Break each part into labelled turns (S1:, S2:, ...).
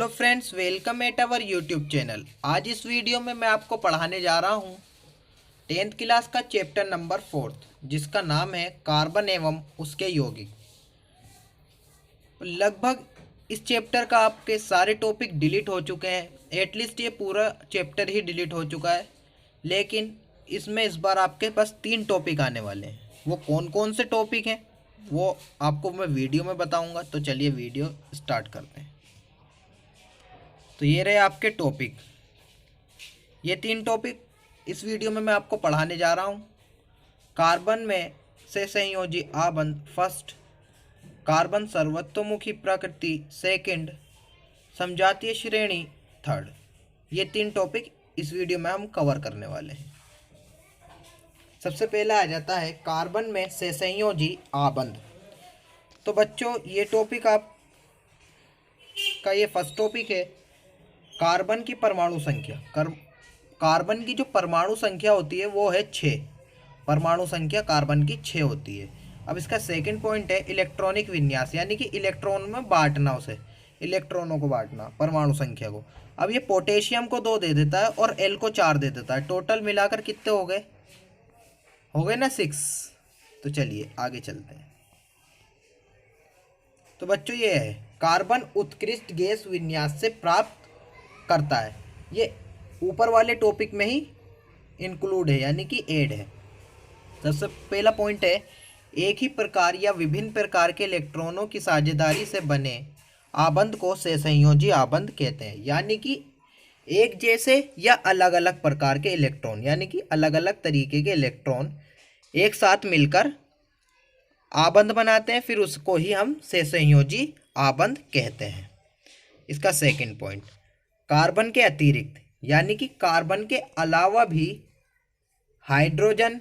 S1: Hello friends, welcome at our YouTube channel. आज इस video में मैं आपको पढ़ाने जा रहा हूँ 10th क्लास का चैप्टर नंबर 4 जिसका नाम है कार्बन एवं उसके यौगिक। लगभग इस चैप्टर का आपके सारे टॉपिक डिलीट हो चुके हैं, एटलीस्ट ये पूरा चैप्टर ही डिलीट हो चुका है। लेकिन इसमें इस बार आपके पास 3 टॉपिक आने वाले हैं। वो कौन कौन से टॉपिक हैं वो आपको मैं वीडियो में बताऊँगा। तो चलिए वीडियो स्टार्ट करते हैं। तो ये रहे आपके टॉपिक। ये 3 टॉपिक इस वीडियो में मैं आपको पढ़ाने जा रहा हूँ। कार्बन में से संयोजी आबंध फर्स्ट, कार्बन सर्वतोमुखी प्रकृति सेकंड, समजातीय श्रेणी थर्ड। ये 3 टॉपिक इस वीडियो में हम कवर करने वाले हैं। सबसे पहला आ जाता है कार्बन में से संयोजी आबंध। तो बच्चों ये टॉपिक आप का ये फर्स्ट टॉपिक है। कार्बन की परमाणु संख्या। कार्बन की जो परमाणु संख्या होती है वो है 6। परमाणु संख्या कार्बन की 6 होती है। अब इसका सेकंड पॉइंट है इलेक्ट्रॉनिक विन्यास, यानी कि इलेक्ट्रॉन में बांटना, उसे इलेक्ट्रॉनों को बांटना परमाणु संख्या को। अब ये पोटेशियम को 2 दे देता है और एल को 4 दे देता है। टोटल मिलाकर कितने हो गए ना 6। तो चलिए आगे चलते हैं। तो बच्चों ये है कार्बन उत्कृष्ट गैस विन्यास से प्राप्त करता है। ये ऊपर वाले टॉपिक में ही इंक्लूड है, यानी कि ऐड है। सबसे पहला पॉइंट है एक ही प्रकार या विभिन्न प्रकार के इलेक्ट्रॉनों की साझेदारी से बने आबंध को सहसंयोजी आबंध कहते हैं। यानी कि एक जैसे या अलग अलग प्रकार के इलेक्ट्रॉन, यानी कि अलग अलग तरीके के इलेक्ट्रॉन एक साथ मिलकर आबंध बनाते हैं, फिर उसको ही हम सहसंयोजी आबंध कहते हैं। इसका सेकंड पॉइंट कार्बन के अतिरिक्त, यानी कि कार्बन के अलावा भी हाइड्रोजन,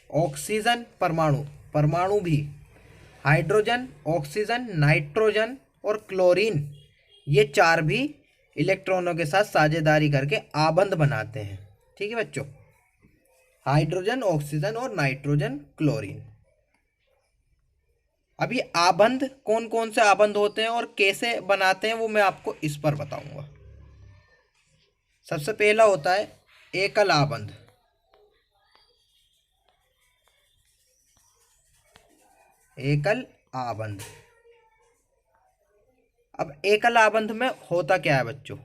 S1: ऑक्सीजन परमाणु भी हाइड्रोजन, ऑक्सीजन, नाइट्रोजन और क्लोरीन, ये 4 भी इलेक्ट्रॉनों के साथ साझेदारी करके आबंध बनाते हैं। ठीक है बच्चों, हाइड्रोजन, ऑक्सीजन और नाइट्रोजन, क्लोरीन। अब ये आबंध कौन कौन से आबंध होते हैं और कैसे बनाते हैं वो मैं आपको इस पर बताऊंगा। सबसे पहला होता है एकल आबंध। एकल आबंध। अब एकल आबंध में होता क्या है बच्चों?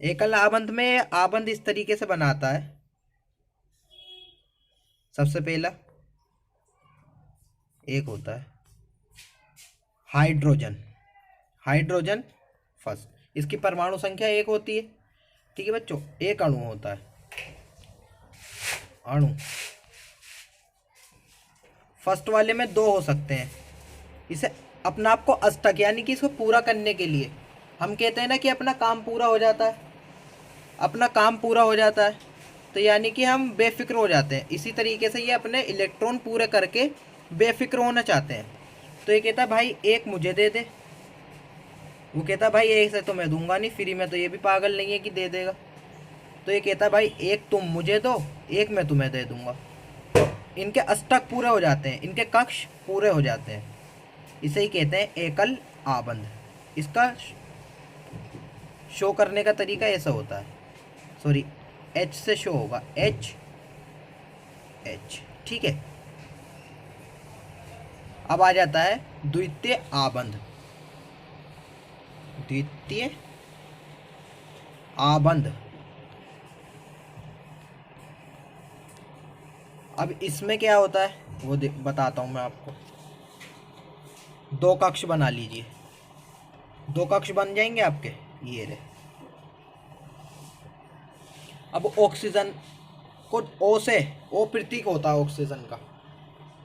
S1: एकल आबंध में आबंध इस तरीके से बनाता है। सबसे पहला एक होता है हाइड्रोजन फर्स्ट, इसकी परमाणु संख्या 1 होती है। ठीक है बच्चों, एक अणु होता है। अणु फर्स्ट वाले में 2 हो सकते हैं। इसे अपना आप को अष्टक, यानी कि इसको पूरा करने के लिए हम कहते हैं ना कि अपना काम पूरा हो जाता है, अपना काम पूरा हो जाता है, तो यानी कि हम बेफिक्र हो जाते हैं। इसी तरीके से ये अपने इलेक्ट्रॉन पूरे करके बेफिक्र होना चाहते हैं। तो ये कहता है भाई एक मुझे दे दे, वो कहता है भाई एक से तो मैं दूंगा नहीं फ्री में, तो ये भी पागल नहीं है कि दे देगा। तो ये कहता है भाई एक तुम मुझे दो, एक मैं तुम्हें दे दूंगा। तो इनके अष्टक पूरे हो जाते हैं, इनके कक्ष पूरे हो जाते हैं। इसे ही कहते हैं एकल आबंध। इसका शो करने का तरीका ऐसा होता है, सॉरी एच से शो होगा, एच। ठीक है। अब आ जाता है द्वितीय आबंध। द्वितीय आबंध। अब इसमें क्या होता है वो बताता हूं मैं आपको। 2 कक्ष बना लीजिए, 2 कक्ष बन जाएंगे आपके, ये रहे। अब ऑक्सीजन को ओ से, ओ प्रतीक होता है ऑक्सीजन का,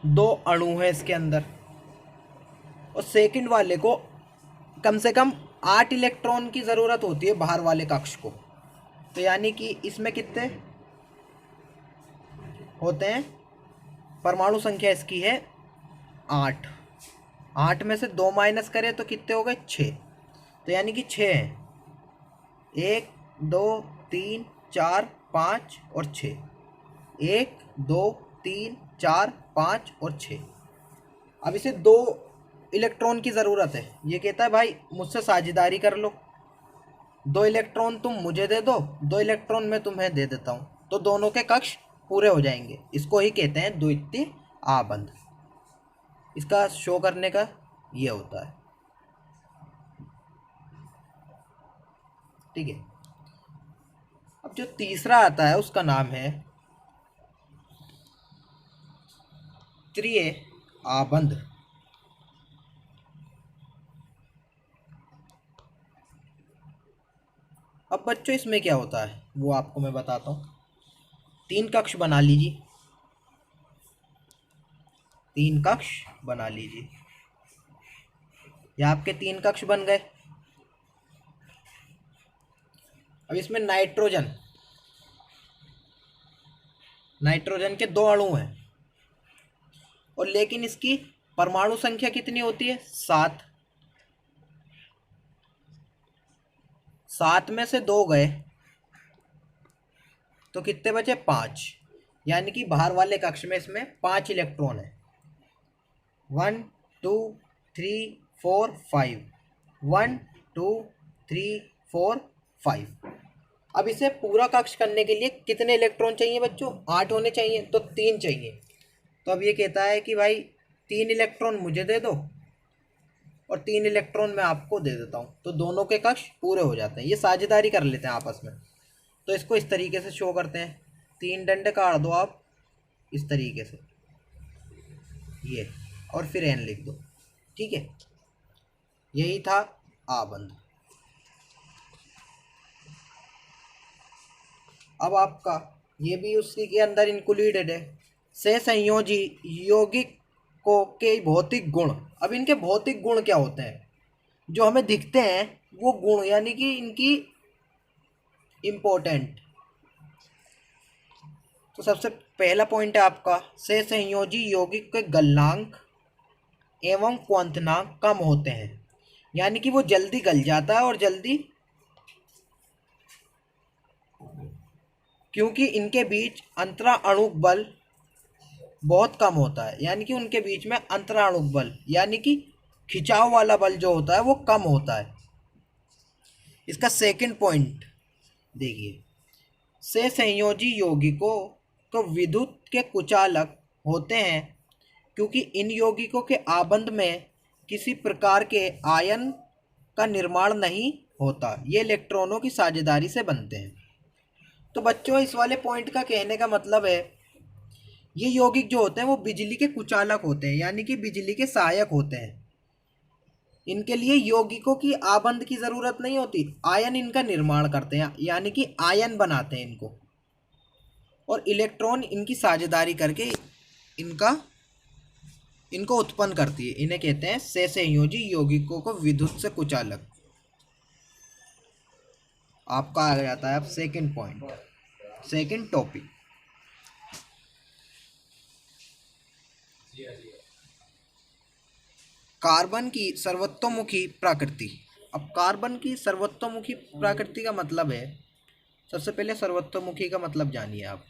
S1: 2 अणु है इसके अंदर, और सेकंड वाले को कम से कम 8 इलेक्ट्रॉन की ज़रूरत होती है बाहर वाले कक्ष को। तो यानी कि इसमें कितने होते हैं? परमाणु संख्या इसकी है 8। 8 में से 2 माइनस करें तो कितने हो गए? 6। तो यानी कि 6 हैं, 1 2 3 4 5 और 6। 1 2 3 4 5 और 6। अब इसे 2 इलेक्ट्रॉन की ज़रूरत है। ये कहता है भाई मुझसे साझेदारी कर लो, 2 इलेक्ट्रॉन तुम मुझे दे दो, 2 इलेक्ट्रॉन मैं तुम्हें दे देता हूँ, तो दोनों के कक्ष पूरे हो जाएंगे। इसको ही कहते हैं द्वितीय आबंध। इसका शो करने का ये होता है। ठीक है। अब जो तीसरा आता है उसका नाम है त्रिय आबंध। अब बच्चों इसमें क्या होता है वो आपको मैं बताता हूँ। 3 कक्ष बना लीजिए, 3 कक्ष बना लीजिए। ये आपके 3 कक्ष बन गए। अब इसमें नाइट्रोजन के 2 अणु हैं, और लेकिन इसकी परमाणु संख्या कितनी होती है? 7। 7 में से 2 गए तो कितने बचे? 5। यानी कि बाहर वाले कक्ष में इसमें 5 इलेक्ट्रॉन है। 1 2 3 4 5, 1 2 3 4 5। अब इसे पूरा कक्ष करने के लिए कितने इलेक्ट्रॉन चाहिए बच्चों? 8 होने चाहिए, तो 3 चाहिए। तो अब ये कहता है कि भाई 3 इलेक्ट्रॉन मुझे दे दो और 3 इलेक्ट्रॉन मैं आपको दे देता हूँ, तो दोनों के कक्ष पूरे हो जाते हैं। ये साझेदारी कर लेते हैं आपस में। तो इसको इस तरीके से शो करते हैं। 3 डंडे काट दो आप इस तरीके से, ये, और फिर एन लिख दो। ठीक है, यही था आबंध। अब आपका ये भी उसी के अंदर इंक्लूडेड है। सहसंयोजी यौगिकों के भौतिक गुण। अब इनके भौतिक गुण क्या होते हैं? जो हमें दिखते हैं वो गुण, यानी कि इनकी इम्पोर्टेंट। तो सबसे पहला पॉइंट है आपका, सहसंयोजी यौगिक के गलनांक एवं क्वथनांक कम होते हैं, यानी कि वो जल्दी गल जाता है और जल्दी, क्योंकि इनके बीच अंतराणुक बल बहुत कम होता है। यानी कि उनके बीच में अंतराणुक बल यानी कि खिंचाव वाला बल जो होता है वो कम होता है। इसका सेकंड पॉइंट देखिए, सहसंयोजी यौगिकों को विद्युत के कुचालक होते हैं, क्योंकि इन यौगिकों के आबंध में किसी प्रकार के आयन का निर्माण नहीं होता। ये इलेक्ट्रॉनों की साझेदारी से बनते हैं। तो बच्चों इस वाले पॉइंट का कहने का मतलब है, ये यौगिक जो होते हैं वो बिजली के कुचालक होते हैं, यानी कि बिजली के सहायक होते हैं। इनके लिए यौगिकों की आबंध की ज़रूरत नहीं होती, आयन इनका निर्माण करते हैं, यानी कि आयन बनाते हैं इनको, और इलेक्ट्रॉन इनकी साझेदारी करके इनको उत्पन्न करती है। इन्हें कहते हैं सहसंयोजी यौगिकों को विद्युत से कुचालक। आपका आ जाता है अब second point, second topic, carbon की सर्वतोमुखी प्रकृति। अब कार्बन की सर्वतोमुखी प्रकृति का मतलब है, सबसे पहले सर्वतोमुखी का मतलब जानिए आप।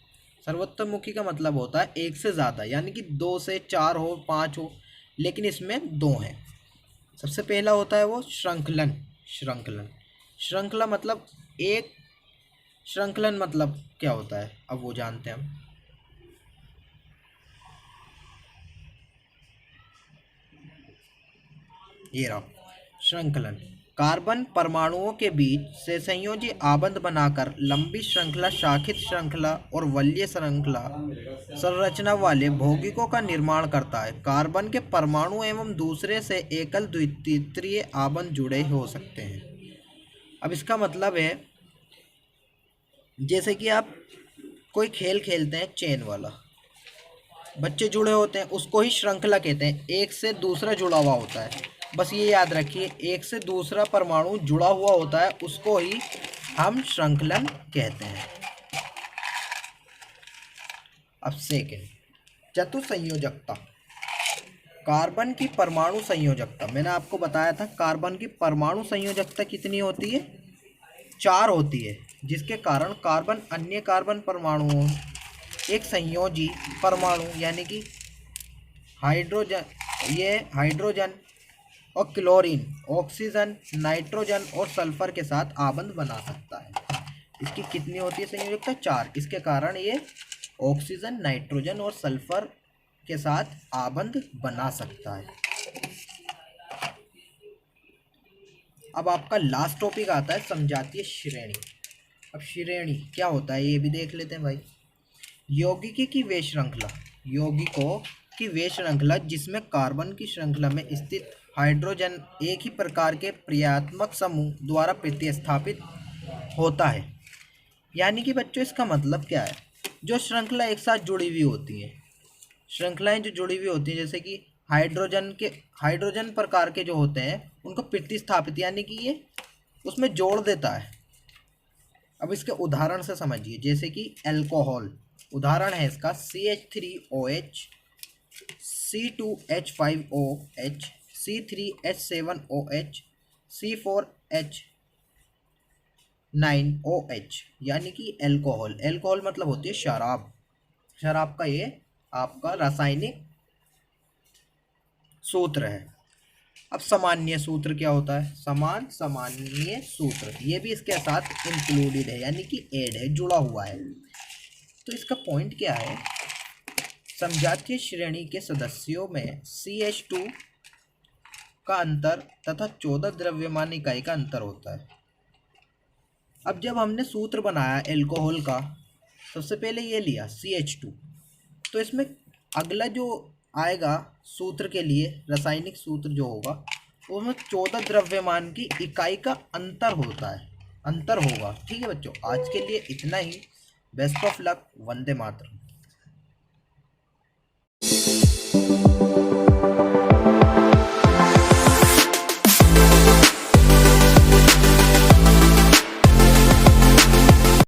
S1: सर्वतोमुखी का मतलब होता है एक से ज़्यादा, यानी कि 2 से 4 हो, 5 हो, लेकिन इसमें 2 हैं। सबसे पहला होता है वो श्रृंखलन। श्रृंखला मतलब एक, श्रृंखलन मतलब क्या होता है अब वो जानते हैं हम। ये रहा श्रृंखलन। कार्बन परमाणुओं के बीच से संयोजी आबंध बनाकर लंबी श्रृंखला, शाखित श्रृंखला और वलय श्रृंखला संरचना वाले भौगिकों का निर्माण करता है। कार्बन के परमाणु एवं दूसरे से एकल द्वितीय आबंध जुड़े हो सकते हैं। अब इसका मतलब है, जैसे कि आप कोई खेल खेलते हैं चेन वाला, बच्चे जुड़े होते हैं, उसको ही श्रृंखला कहते हैं। एक से दूसरा जुड़ा हुआ होता है, बस ये याद रखिए, एक से दूसरा परमाणु जुड़ा हुआ होता है, उसको ही हम श्रृंखलन कहते हैं। अब सेकंड, चतुसंयोजकता। कार्बन की परमाणु संयोजकता, मैंने आपको बताया था कार्बन की परमाणु संयोजकता कितनी होती है? 4 होती है, जिसके कारण कार्बन अन्य कार्बन परमाणुओं, एक संयोजी परमाणु यानी कि हाइड्रोजन, ये हाइड्रोजन और क्लोरीन ऑक्सीजन, नाइट्रोजन और सल्फर के साथ आबंध बना सकता है। इसकी कितनी होती है संयोजकता? 4। इसके कारण ये ऑक्सीजन, नाइट्रोजन और सल्फर के साथ आबंध बना सकता है। अब आपका लास्ट टॉपिक आता है समजातीय श्रेणी। अब श्रेणी क्या होता है ये भी देख लेते हैं भाई। यौगिकी की वे श्रृंखला, यौगिकों की वे श्रृंखला जिसमें कार्बन की श्रृंखला में स्थित हाइड्रोजन एक ही प्रकार के क्रियात्मक समूह द्वारा प्रतिस्थापित होता है। यानी कि बच्चों इसका मतलब क्या है? जो श्रृंखला एक साथ जुड़ी हुई होती हैं, श्रृंखलाएं जो जुड़ी हुई होती हैं, जैसे कि हाइड्रोजन प्रकार के जो होते हैं उनको प्रतिस्थापित यानी कि ये उसमें जोड़ देता है। अब इसके उदाहरण से समझिए, जैसे कि अल्कोहल, उदाहरण है इसका CH3OH, C2H5OH, C3H7OH, C4H9OH, यानी कि अल्कोहल। अल्कोहल मतलब होती है शराब। शराब का ये आपका रासायनिक सूत्र है। अब सामान्य सूत्र क्या होता है? सामान्य सूत्र ये भी इसके साथ इंक्लूडेड है, यानी कि ऐड है, जुड़ा हुआ है। तो इसका पॉइंट क्या है? समजातीय श्रेणी के सदस्यों में CH2 का अंतर तथा 14 द्रव्यमान इकाई का अंतर होता है। अब जब हमने सूत्र बनाया एल्कोहल का, सबसे पहले ये लिया CH2, तो इसमें अगला जो आएगा सूत्र के लिए, रासायनिक सूत्र जो होगा, उसमें 14 द्रव्यमान की इकाई का अंतर होता है, अंतर होगा। ठीक है बच्चों, आज के लिए इतना ही। Best of luck. Vande Mataram.